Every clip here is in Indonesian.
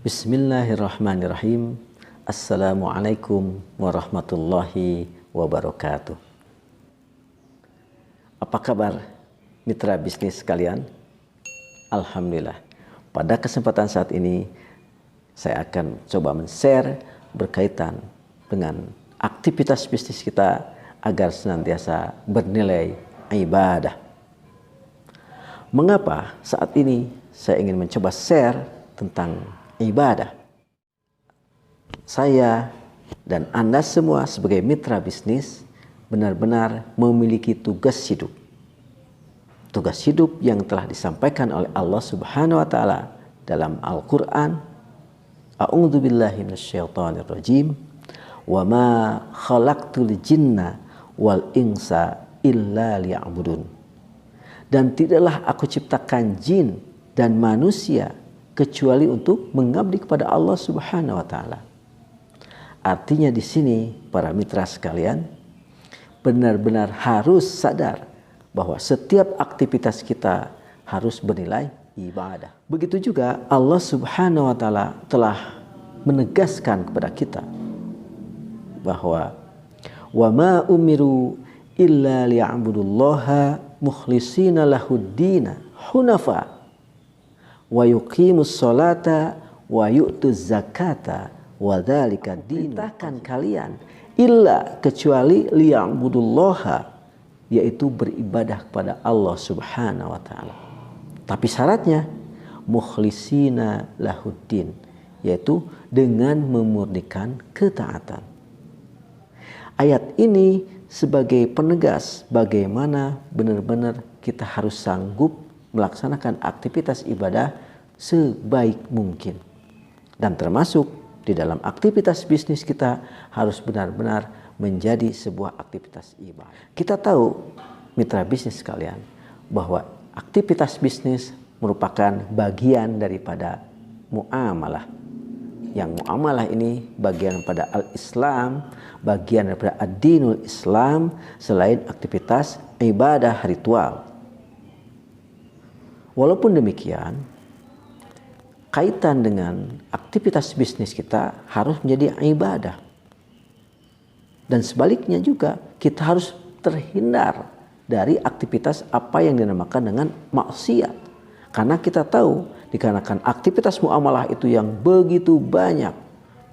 Bismillahirrahmanirrahim. Assalamualaikum warahmatullahi wabarakatuh. Apa kabar mitra bisnis sekalian? Alhamdulillah. Pada kesempatan saat ini saya akan coba men-share berkaitan dengan aktivitas bisnis kita agar senantiasa bernilai ibadah. Mengapa saat ini saya ingin mencoba share tentang ibadah? Saya dan Anda semua sebagai mitra bisnis benar-benar memiliki tugas hidup. Tugas hidup yang telah disampaikan oleh Allah Subhanahu wa taala dalam Al-Qur'an. A'udzubillahi minasyaitonirrajim. Wa ma khalaqtul jinna wal insa illa liya'budun. Dan tidaklah aku ciptakan jin dan manusia kecuali untuk mengabdi kepada Allah Subhanahu wa taala. Artinya di sini para mitra sekalian benar-benar harus sadar bahwa setiap aktivitas kita harus bernilai ibadah. Begitu juga Allah Subhanahu wa taala telah menegaskan kepada kita bahwa wa ma umiru illa liya'budullaha mukhlishina lahuddina hunafa wa yuqimus sholata wa yu'tuz zakata wa dzalika din. Perintahkan kalian illa kecuali liya'budullaha, yaitu beribadah kepada Allah Subhanahu wa taala. Tapi syaratnya mukhlishina lahuddin, yaitu dengan memurnikan ketaatan. Ayat ini sebagai penegas bagaimana benar-benar kita harus sanggup melaksanakan aktivitas ibadah sebaik mungkin. Dan termasuk di dalam aktivitas bisnis kita harus benar-benar menjadi sebuah aktivitas ibadah. Kita tahu mitra bisnis sekalian bahwa aktivitas bisnis merupakan bagian daripada muamalah. Yang muamalah ini bagian pada al-Islam, bagian daripada ad-dinul Islam selain aktivitas ibadah ritual. Walaupun demikian, kaitan dengan aktivitas bisnis kita harus menjadi ibadah. Dan sebaliknya juga kita harus terhindar dari aktivitas apa yang dinamakan dengan maksiat. Karena kita tahu dikarenakan aktivitas muamalah itu yang begitu banyak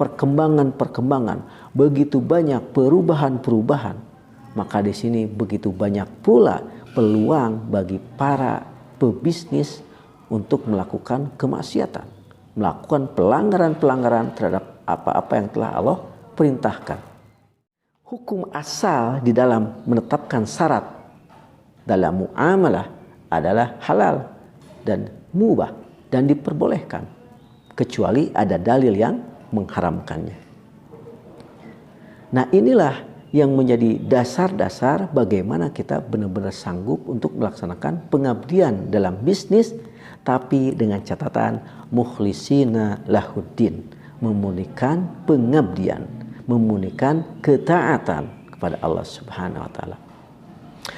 perkembangan-perkembangan, begitu banyak perubahan-perubahan, maka di sini begitu banyak pula peluang bagi para pebisnis untuk melakukan kemaksiatan, melakukan pelanggaran-pelanggaran terhadap apa-apa yang telah Allah perintahkan. Hukum asal di dalam menetapkan syarat dalam muamalah adalah halal dan mubah dan diperbolehkan kecuali ada dalil yang mengharamkannya. Nah, inilah yang menjadi dasar-dasar bagaimana kita benar-benar sanggup untuk melaksanakan pengabdian dalam bisnis, tapi dengan catatan mukhlishina lahuddin, memurnikan pengabdian, memurnikan ketaatan kepada Allah Subhanahu wa taala.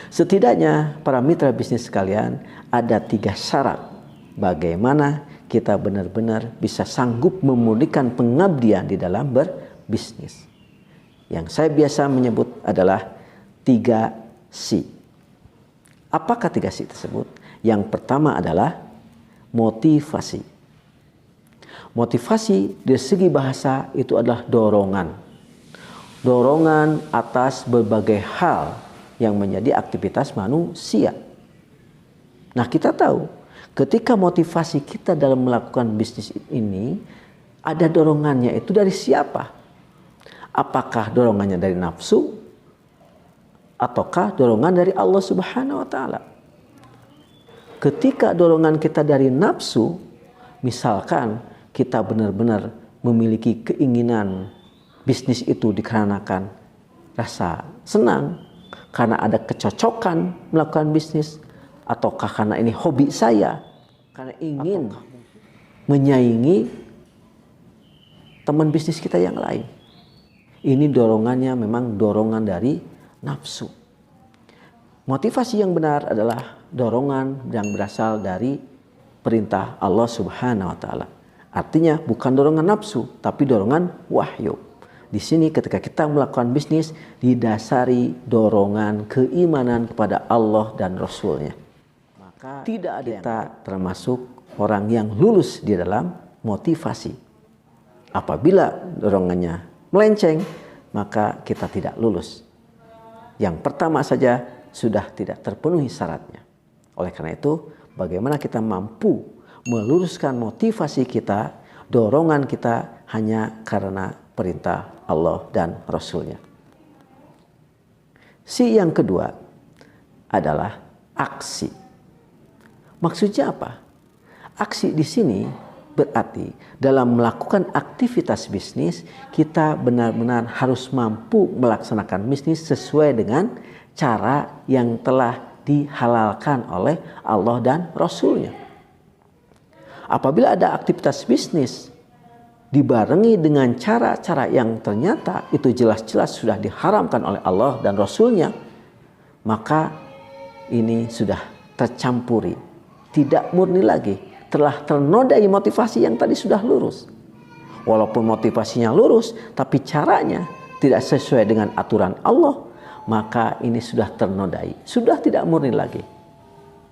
Setidaknya para mitra bisnis sekalian ada 3 syarat bagaimana kita benar-benar bisa sanggup memurnikan pengabdian di dalam berbisnis. Yang saya biasa menyebut adalah 3C. Apakah 3C tersebut? Yang pertama adalah motivasi. Motivasi dari segi bahasa itu adalah dorongan. Dorongan atas berbagai hal yang menjadi aktivitas manusia. Nah, kita tahu ketika motivasi kita dalam melakukan bisnis ini ada dorongannya itu dari siapa? Apakah dorongannya dari nafsu ataukah dorongan dari Allah Subhanahu wa taala? Ketika dorongan kita dari nafsu, misalkan kita benar-benar memiliki keinginan bisnis itu dikarenakan rasa senang, karena ada kecocokan melakukan bisnis, ataukah karena ini hobi saya, karena ingin menyaingi teman bisnis kita yang lain. Ini dorongannya memang dorongan dari nafsu. Motivasi yang benar adalah dorongan yang berasal dari perintah Allah Subhanahu wa taala. Artinya bukan dorongan nafsu, tapi dorongan wahyu. Di sini ketika kita melakukan bisnis didasari dorongan keimanan kepada Allah dan Rasulnya. Maka tidak ada kita termasuk orang yang lulus di dalam motivasi. Apabila dorongannya melenceng, maka kita tidak lulus. Yang pertama saja sudah tidak terpenuhi syaratnya. Oleh karena itu, bagaimana kita mampu meluruskan motivasi kita, dorongan kita hanya karena perintah Allah dan Rasulnya. Si yang kedua adalah aksi. Maksudnya apa? Aksi di sini berarti dalam melakukan aktivitas bisnis kita benar-benar harus mampu melaksanakan bisnis sesuai dengan cara yang telah dihalalkan oleh Allah dan Rasulnya. Apabila ada aktivitas bisnis dibarengi dengan cara-cara yang ternyata itu jelas-jelas sudah diharamkan oleh Allah dan Rasulnya, maka ini sudah tercampuri, tidak murni lagi, telah ternodai motivasi yang tadi sudah lurus. Walaupun motivasinya lurus, tapi caranya tidak sesuai dengan aturan Allah, maka ini sudah ternodai, sudah tidak murni lagi.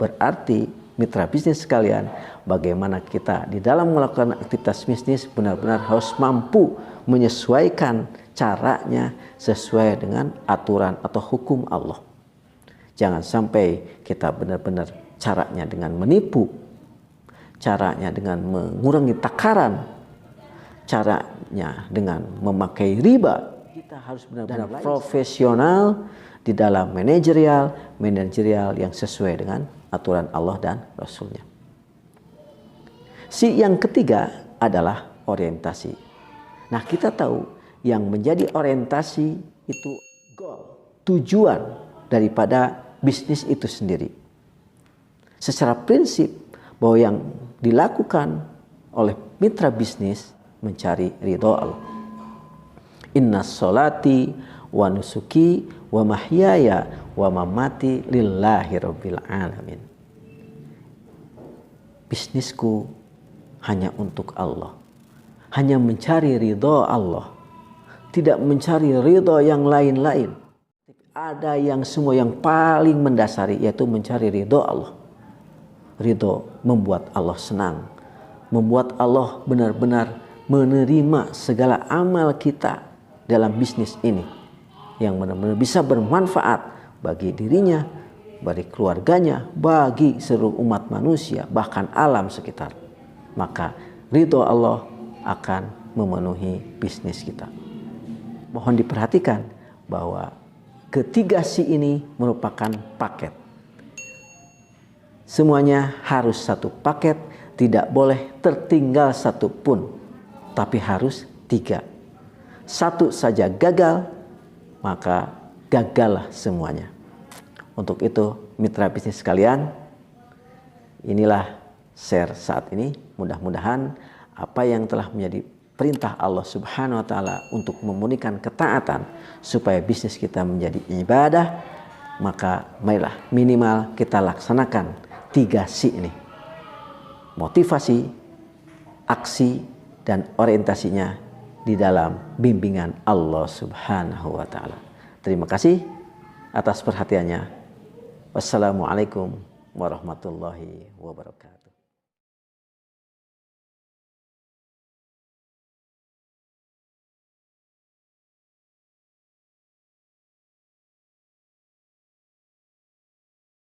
Berarti mitra bisnis sekalian, bagaimana kita di dalam melakukan aktivitas bisnis benar-benar harus mampu menyesuaikan caranya sesuai dengan aturan atau hukum Allah. Jangan sampai kita benar-benar caranya dengan menipu, caranya dengan mengurangi takaran, caranya dengan memakai riba. Kita harus benar-benar profesional di dalam manajerial yang sesuai dengan aturan Allah dan Rasulnya. Si yang ketiga adalah orientasi. Nah, kita tahu yang menjadi orientasi itu goal, tujuan daripada bisnis itu sendiri. Secara prinsip bahwa yang dilakukan oleh mitra bisnis mencari ridho Allah. Inna sholati wa nusuki wa mahyaya wa mamati lillahi rabbil alamin. Bisnisku hanya untuk Allah, hanya mencari ridho Allah, tidak mencari ridho yang lain-lain. Ada yang semua yang paling mendasari, yaitu mencari ridho Allah. Ridho membuat Allah senang, membuat Allah benar-benar menerima segala amal kita dalam bisnis ini, yang benar-benar bisa bermanfaat bagi dirinya, bagi keluarganya, bagi seluruh umat manusia, bahkan alam sekitar. Maka ridho Allah akan memenuhi bisnis kita. Mohon diperhatikan bahwa ketiga si ini merupakan paket. Semuanya harus satu paket, tidak boleh tertinggal satu pun, tapi harus tiga. Satu saja gagal, maka gagallah semuanya. Untuk itu, mitra bisnis sekalian, inilah share saat ini. Mudah-mudahan apa yang telah menjadi perintah Allah Subhanahu wa Ta'ala untuk memunikan ketaatan supaya bisnis kita menjadi ibadah, maka marilah minimal kita laksanakan 3 C ini: motivasi, aksi, dan orientasinya di dalam bimbingan Allah Subhanahu wa Ta'ala. Terima kasih atas perhatiannya. Wassalamualaikum warahmatullahi wabarakatuh.